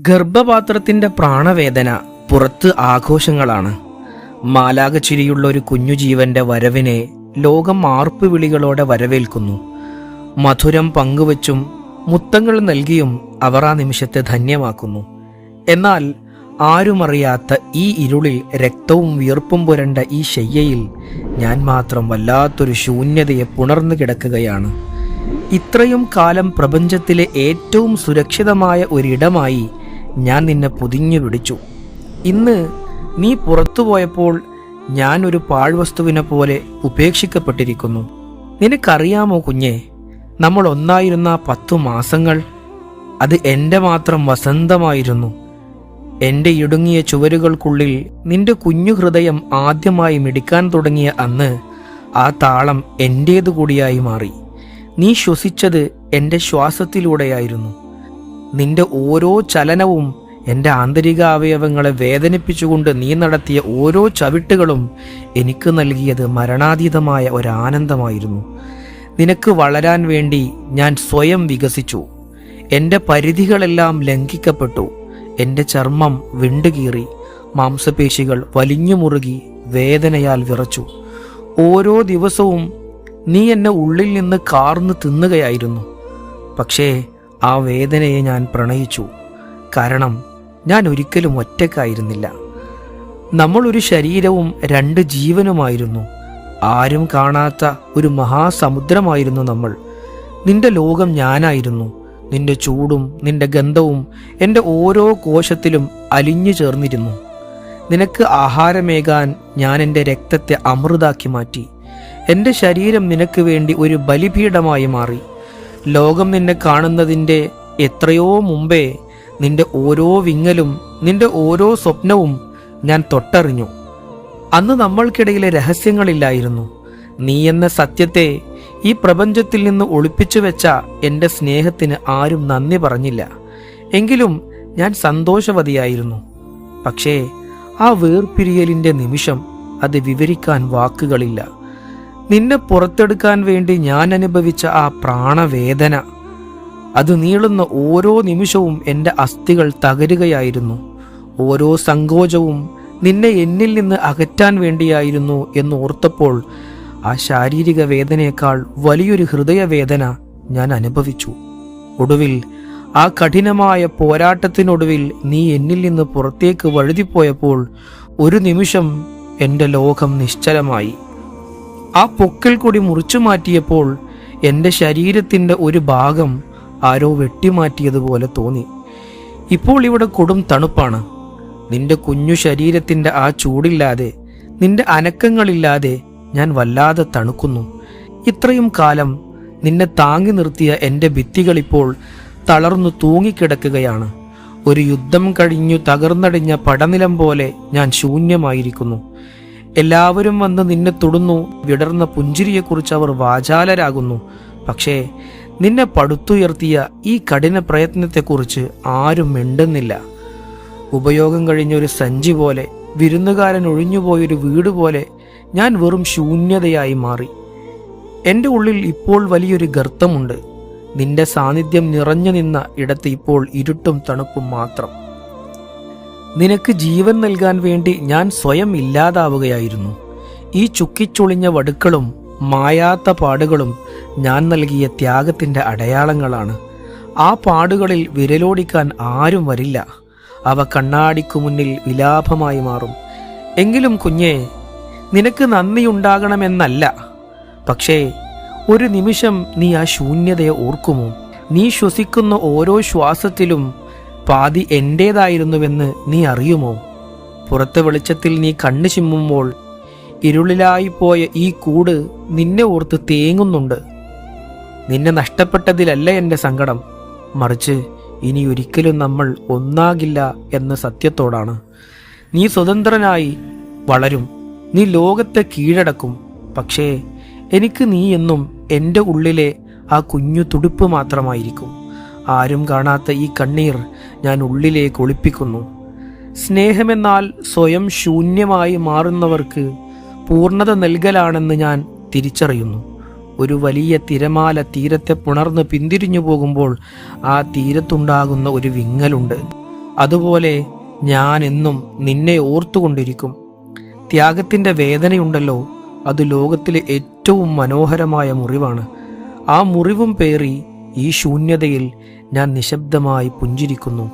ഗർഭപാത്രത്തിന്റെ പ്രാണവേദന പുറത്ത് ആഘോഷങ്ങളാണ്. മാലാഖച്ചിരിയുള്ള ഒരു കുഞ്ഞു ജീവന്റെ വരവിനെ ലോകം ആർപ്പുവിളികളോടെ വരവേൽക്കുന്നു. മധുരം പങ്കുവച്ചും മുത്തങ്ങൾ നൽകിയും അവർ ആ നിമിഷത്തെ ധന്യമാക്കുന്നു. എന്നാൽ ആരുമറിയാത്ത ഈ ഇരുളിൽ രക്തവും വിയർപ്പും പുരണ്ട ഈ ശയ്യയിൽ ഞാൻ മാത്രം വല്ലാത്തൊരു ശൂന്യതയെ പുണർന്നു കിടക്കുകയാണ്. ഇത്രയും കാലം പ്രപഞ്ചത്തിലെ ഏറ്റവും സുരക്ഷിതമായ ഒരിടമായി ഞാൻ നിന്നെ പൊതിഞ്ഞു പിടിച്ചു. ഇന്ന് നീ പുറത്തുപോയപ്പോൾ ഞാൻ ഒരു പാഴ്വസ്തുവിനെ പോലെ ഉപേക്ഷിക്കപ്പെട്ടിരിക്കുന്നു. നിനക്കറിയാമോ കുഞ്ഞെ, നമ്മൾ ഒന്നായിരുന്ന 10 മാസങ്ങൾ അത് എൻ്റെ മാത്രം വസന്തമായിരുന്നു. എൻ്റെ ഇടുങ്ങിയ ചുവരുകൾക്കുള്ളിൽ നിന്റെ കുഞ്ഞു ഹൃദയം ആദ്യമായി മിടിക്കാൻ തുടങ്ങിയ അന്ന് ആ താളം എൻ്റേതു കൂടിയായി മാറി. നീ ശ്വസിച്ചത് എൻ്റെ ശ്വാസത്തിലൂടെയായിരുന്നു. നിന്റെ ഓരോ ചലനവും എൻ്റെ ആന്തരിക അവയവങ്ങളെ വേദനിപ്പിച്ചുകൊണ്ട് നീ നടത്തിയ ഓരോ ചവിട്ടുകളും എനിക്ക് നൽകിയത് മരണാതീതമായ ഒരാനന്ദമായിരുന്നു. നിനക്ക് വളരാൻ വേണ്ടി ഞാൻ സ്വയം വികസിച്ചു. എൻ്റെ പരിധികളെല്ലാം ലംഘിക്കപ്പെട്ടു. എൻ്റെ ചർമ്മം വിണ്ടുകീറി, മാംസപേശികൾ വലിഞ്ഞു മുറുകി വേദനയാൽ വിറച്ചു. ഓരോ ദിവസവും നീ എന്നെ ഉള്ളിൽ നിന്ന് കാർന്ന് തിന്നുകയായിരുന്നു. പക്ഷേ ആ വേദനയെ ഞാൻ പ്രണയിച്ചു. കാരണം ഞാൻ ഒരിക്കലും ഒറ്റക്കായിരുന്നില്ല. നമ്മൾ ഒരു ശരീരവും 2 ജീവനുമായിരുന്നു. ആരും കാണാത്ത ഒരു മഹാസമുദ്രമായിരുന്നു നമ്മൾ. നിന്റെ ലോകം ഞാനായിരുന്നു. നിന്റെ ചൂടും നിന്റെ ഗന്ധവും എൻ്റെ ഓരോ കോശത്തിലും അലിഞ്ഞു ചേർന്നിരുന്നു. നിനക്ക് ആഹാരമേകാൻ ഞാൻ എൻ്റെ രക്തത്തെ അമൃതാക്കി മാറ്റി. എൻ്റെ ശരീരം നിനക്ക് വേണ്ടി ഒരു ബലിപീഠമായി മാറി. ലോകം നിന്നെ കാണുന്നതിൻ്റെ എത്രയോ മുമ്പേ നിന്റെ ഓരോ വിങ്ങലും നിന്റെ ഓരോ സ്വപ്നവും ഞാൻ തൊട്ടറിഞ്ഞു. അന്ന് നമ്മൾക്കിടയിലെ രഹസ്യങ്ങളില്ലായിരുന്നു. നീ എന്ന സത്യത്തെ ഈ പ്രപഞ്ചത്തിൽ നിന്ന് ഒളിപ്പിച്ചു വെച്ച എൻ്റെ സ്നേഹത്തിന് ആരും നന്ദി പറഞ്ഞില്ല. എങ്കിലും ഞാൻ സന്തോഷവതിയായിരുന്നു. പക്ഷേ ആ വേർപിരിയലിൻ്റെ നിമിഷം അത് വിവരിക്കാൻ വാക്കുകളില്ല. നിന്നെ പുറത്തെടുക്കാൻ വേണ്ടി ഞാൻ അനുഭവിച്ച ആ പ്രാണവേദന, അത് നീളുന്ന ഓരോ നിമിഷവും എൻ്റെ അസ്ഥികൾ തകരുകയായിരുന്നു. ഓരോ സങ്കോചവും നിന്നെ എന്നിൽ നിന്ന് അകറ്റാൻ വേണ്ടിയായിരുന്നു എന്ന് ഓർത്തപ്പോൾ ആ ശാരീരിക വേദനയേക്കാൾ വലിയൊരു ഹൃദയവേദന ഞാൻ അനുഭവിച്ചു. ഒടുവിൽ ആ കഠിനമായ പോരാട്ടത്തിനൊടുവിൽ നീ എന്നിൽ നിന്ന് പുറത്തേക്ക് വഴുതിപ്പോയപ്പോൾ ഒരു നിമിഷം എൻ്റെ ലോകം നിശ്ചലമായി. ആ പൊക്കിൽ കൂടി മുറിച്ചു മാറ്റിയപ്പോൾ എൻ്റെ ശരീരത്തിൻ്റെ ഒരു ഭാഗം ആരോ വെട്ടിമാറ്റിയതുപോലെ തോന്നി. ഇപ്പോൾ ഇവിടെ കൊടും തണുപ്പാണ്. നിന്റെ കുഞ്ഞു ശരീരത്തിൻ്റെ ആ ചൂടില്ലാതെ, നിന്റെ അനക്കങ്ങളില്ലാതെ ഞാൻ വല്ലാതെ തണുക്കുന്നു. ഇത്രയും കാലം നിന്നെ താങ്ങി നിർത്തിയ എൻ്റെ ഭിത്തികളിപ്പോൾ തളർന്നു തൂങ്ങിക്കിടക്കുകയാണ്. ഒരു യുദ്ധം കഴിഞ്ഞു തകർന്നടിഞ്ഞ പടനിലം പോലെ ഞാൻ ശൂന്യമായിരിക്കുന്നു. എല്ലാവരും വന്ന് നിന്നെ തൊടുന്നു. വിടർന്ന പുഞ്ചിരിയെക്കുറിച്ച് അവർ വാചാലരാകുന്നു. പക്ഷേ നിന്നെ പടുത്തുയർത്തിയ ഈ കഠിന പ്രയത്നത്തെക്കുറിച്ച് ആരും മിണ്ടുന്നില്ല. ഉപയോഗം കഴിഞ്ഞൊരു സഞ്ചി പോലെ, വിരുന്നുകാരൻ ഒഴിഞ്ഞുപോയൊരു വീട് പോലെ ഞാൻ വെറും ശൂന്യതയായി മാറി. എൻ്റെ ഉള്ളിൽ ഇപ്പോൾ വലിയൊരു ഗർത്തമുണ്ട്. നിന്റെ സാന്നിധ്യം നിറഞ്ഞു നിന്ന ഇടത്ത് ഇപ്പോൾ ഇരുട്ടും തണുപ്പും മാത്രം. നിനക്ക് ജീവൻ നൽകാൻ വേണ്ടി ഞാൻ സ്വയം ഇല്ലാതാവുകയായിരുന്നു. ഈ ചുക്കിച്ചുളിഞ്ഞ വടുക്കളും മായാത്ത പാടുകളും ഞാൻ നൽകിയ ത്യാഗത്തിൻ്റെ അടയാളങ്ങളാണ്. ആ പാടുകളിൽ വിരലോടിക്കാൻ ആരും വരില്ല. അവ കണ്ണാടിക്കു മുന്നിൽ വിലാപമായി മാറും. എങ്കിലും കുഞ്ഞേ, നിനക്ക് നന്ദിയുണ്ടാകണമെന്നല്ല, പക്ഷേ ഒരു നിമിഷം നീ ആ ശൂന്യതയെ ഓർക്കുമോ? നീ ശ്വസിക്കുന്ന ഓരോ ശ്വാസത്തിലും പാതി എൻ്റേതായിരുന്നുവെന്ന് നീ അറിയുമോ? പുറത്തെ വെളിച്ചത്തിൽ നീ കണ്ണു ചിമ്മുമ്പോൾ ഇരുളിലായിപ്പോയ ഈ കൂട് നിന്നെ ഓർത്ത് തേങ്ങുന്നുണ്ട്. നിന്നെ നഷ്ടപ്പെട്ടതിലല്ല എൻ്റെ സങ്കടം, മറിച്ച് ഇനി ഒരിക്കലും നമ്മൾ ഒന്നാകില്ല എന്ന സത്യത്തോടാണ്. നീ സ്വതന്ത്രനായി വളരും. നീ ലോകത്തെ കീഴടക്കും. പക്ഷേ എനിക്ക് നീ എന്നും എൻ്റെ ഉള്ളിലെ ആ കുഞ്ഞു തുടിപ്പ് മാത്രമായിരിക്കും. ആരും കാണാത്ത ഈ കണ്ണീർ ഞാൻ ഉള്ളിലേക്ക് ഒളിപ്പിക്കുന്നു. സ്നേഹമെന്നാൽ സ്വയം ശൂന്യമായി മാറുന്നവർക്ക് പൂർണ്ണത നൽകലാണെന്ന് ഞാൻ തിരിച്ചറിയുന്നു. ഒരു വലിയ തിരമാല തീരത്തെ പുണർന്ന് പിന്തിരിഞ്ഞു പോകുമ്പോൾ ആ തീരത്തുണ്ടാകുന്ന ഒരു വിങ്ങലുണ്ട്. അതുപോലെ ഞാൻ എന്നും നിന്നെ ഓർത്തുകൊണ്ടിരിക്കും. ത്യാഗത്തിൻ്റെ വേദനയുണ്ടല്ലോ, അത് ലോകത്തിലെ ഏറ്റവും മനോഹരമായ മുറിവാണ്. ആ മുറിവും പേറി ഈ ശൂന്യതയിൽ ഞാൻ നിശബ്ദമായി പുഞ്ചിരിക്കുന്നു.